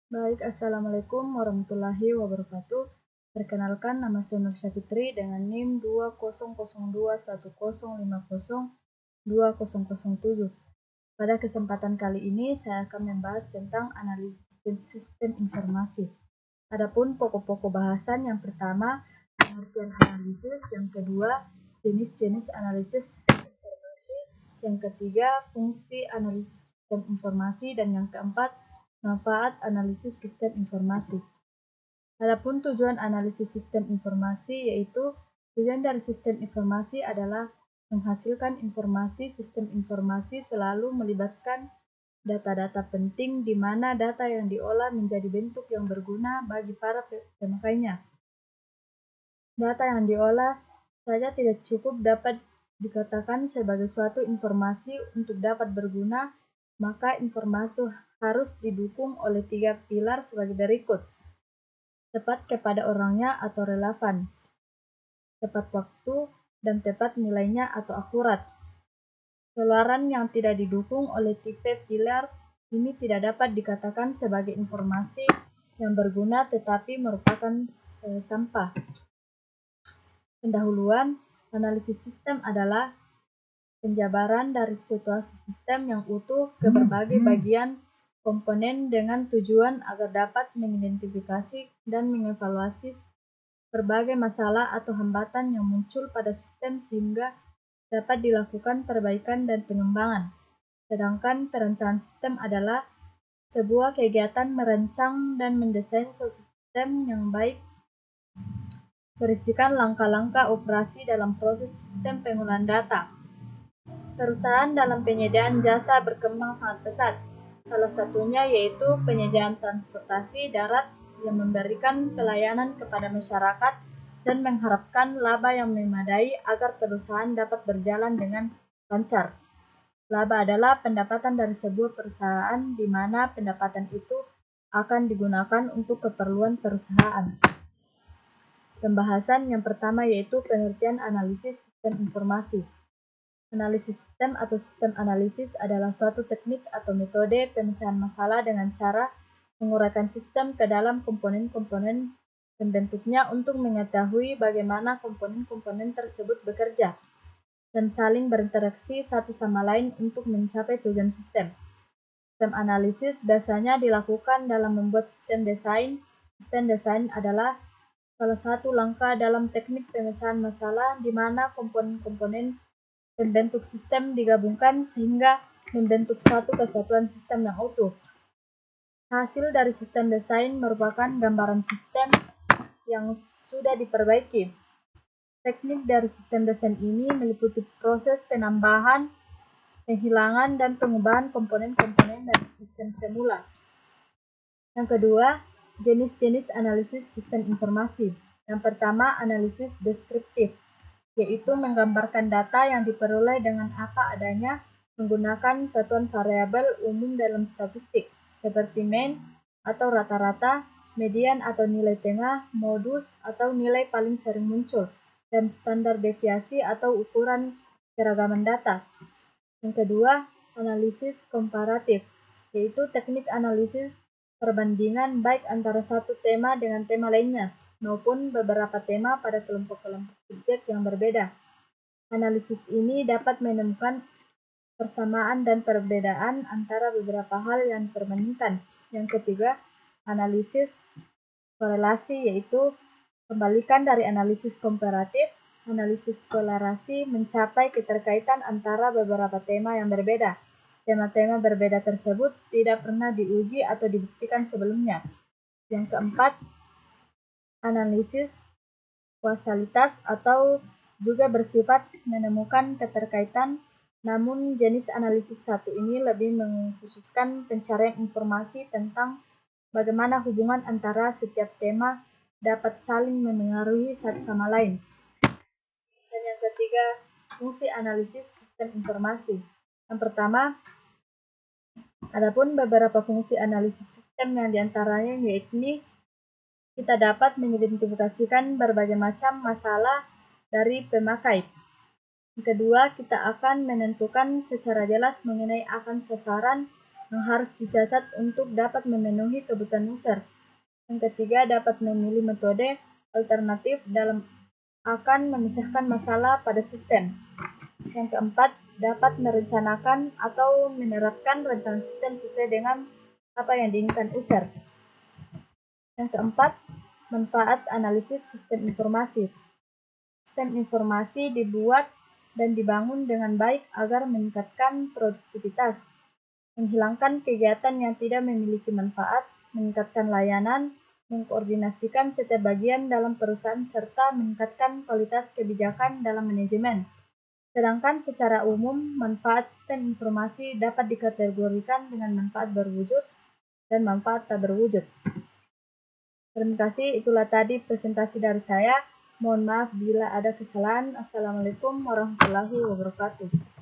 Baik, Assalamualaikum warahmatullahi wabarakatuh. Perkenalkan, nama saya Nur Syafitri dengan NIM 20021502007. Pada kesempatan kali ini, saya akan membahas tentang analisis sistem informasi. Adapun pokok-pokok bahasan yang pertama, pengertian analisis, yang kedua, jenis-jenis analisis sistem informasi, yang ketiga, fungsi analisis sistem informasi, dan yang keempat, manfaat analisis sistem informasi. Adapun tujuan analisis sistem informasi yaitu tujuan dari sistem informasi adalah menghasilkan informasi. Sistem informasi selalu melibatkan data-data penting di mana data yang diolah menjadi bentuk yang berguna bagi para pemakainya. Data yang diolah saja tidak cukup dapat dikatakan sebagai suatu informasi. Untuk dapat berguna, maka informasi harus didukung oleh 3 pilar sebagai berikut. Tepat kepada orangnya atau relevan, tepat waktu, dan tepat nilainya atau akurat. Keluaran yang tidak didukung oleh tipe pilar ini tidak dapat dikatakan sebagai informasi yang berguna tetapi merupakan sampah. Pendahuluan, analisis sistem adalah penjabaran dari situasi sistem yang utuh ke berbagai bagian komponen dengan tujuan agar dapat mengidentifikasi dan mengevaluasi berbagai masalah atau hambatan yang muncul pada sistem sehingga dapat dilakukan perbaikan dan pengembangan. Sedangkan perencanaan sistem adalah sebuah kegiatan merancang dan mendesain suatu sistem yang baik berisikan langkah-langkah operasi dalam proses sistem pengolahan data. Perusahaan dalam penyediaan jasa berkembang sangat pesat. Salah satunya yaitu penyediaan transportasi darat yang memberikan pelayanan kepada masyarakat dan mengharapkan laba yang memadai agar perusahaan dapat berjalan dengan lancar. Laba adalah pendapatan dari sebuah perusahaan di mana pendapatan itu akan digunakan untuk keperluan perusahaan. Pembahasan yang pertama yaitu pengertian analisis sistem informasi. Analisis sistem atau sistem analisis adalah suatu teknik atau metode pemecahan masalah dengan cara menguraikan sistem ke dalam komponen-komponen pembentuknya untuk mengetahui bagaimana komponen-komponen tersebut bekerja dan saling berinteraksi satu sama lain untuk mencapai tujuan sistem. Sistem analisis biasanya dilakukan dalam membuat sistem desain. Sistem desain adalah salah satu langkah dalam teknik pemecahan masalah di mana komponen-komponen pembentuk sistem digabungkan sehingga membentuk satu kesatuan sistem yang utuh. Hasil dari sistem desain merupakan gambaran sistem yang sudah diperbaiki. Teknik dari sistem desain ini meliputi proses penambahan, penghilangan, dan pengubahan komponen-komponen dari sistem semula. Yang kedua, jenis-jenis analisis sistem informasi. Yang pertama, analisis deskriptif, yaitu menggambarkan data yang diperoleh dengan apa adanya menggunakan satuan variabel umum dalam statistik, seperti mean atau rata-rata, median atau nilai tengah, modus atau nilai paling sering muncul, dan standar deviasi atau ukuran keragaman data. Yang kedua, analisis komparatif, yaitu teknik analisis perbandingan baik antara satu tema dengan tema lainnya, maupun beberapa tema pada kelompok-kelompok subjek yang berbeda. Analisis ini dapat menemukan persamaan dan perbedaan antara beberapa hal yang diperbandingkan. Yang ketiga, analisis korelasi, yaitu kebalikan dari analisis komparatif. Analisis korelasi mencapai keterkaitan antara beberapa tema yang berbeda. Tema-tema berbeda tersebut tidak pernah diuji atau dibuktikan sebelumnya. Yang keempat, analisis kausalitas atau juga bersifat menemukan keterkaitan, namun jenis analisis satu ini lebih mengkhususkan pencarian informasi tentang bagaimana hubungan antara setiap tema dapat saling memengaruhi satu sama lain. Dan yang ketiga, fungsi analisis sistem informasi. Yang pertama, adapun beberapa fungsi analisis sistem yang diantaranya yaitu kita dapat mengidentifikasikan berbagai macam masalah dari pemakai. Yang kedua, kita akan menentukan secara jelas mengenai akan sasaran yang harus dicatat untuk dapat memenuhi kebutuhan user. Yang ketiga, dapat memilih metode alternatif dalam akan memecahkan masalah pada sistem. Yang keempat, dapat merencanakan atau menerapkan rencana sistem sesuai dengan apa yang diinginkan user. Yang keempat, manfaat analisis sistem informasi. Sistem informasi dibuat dan dibangun dengan baik agar meningkatkan produktivitas, menghilangkan kegiatan yang tidak memiliki manfaat, meningkatkan layanan, mengkoordinasikan setiap bagian dalam perusahaan, serta meningkatkan kualitas kebijakan dalam manajemen. Sedangkan secara umum, manfaat sistem informasi dapat dikategorikan dengan manfaat berwujud dan manfaat tak berwujud. Terima kasih, itulah tadi presentasi dari saya. Mohon maaf bila ada kesalahan. Assalamualaikum warahmatullahi wabarakatuh.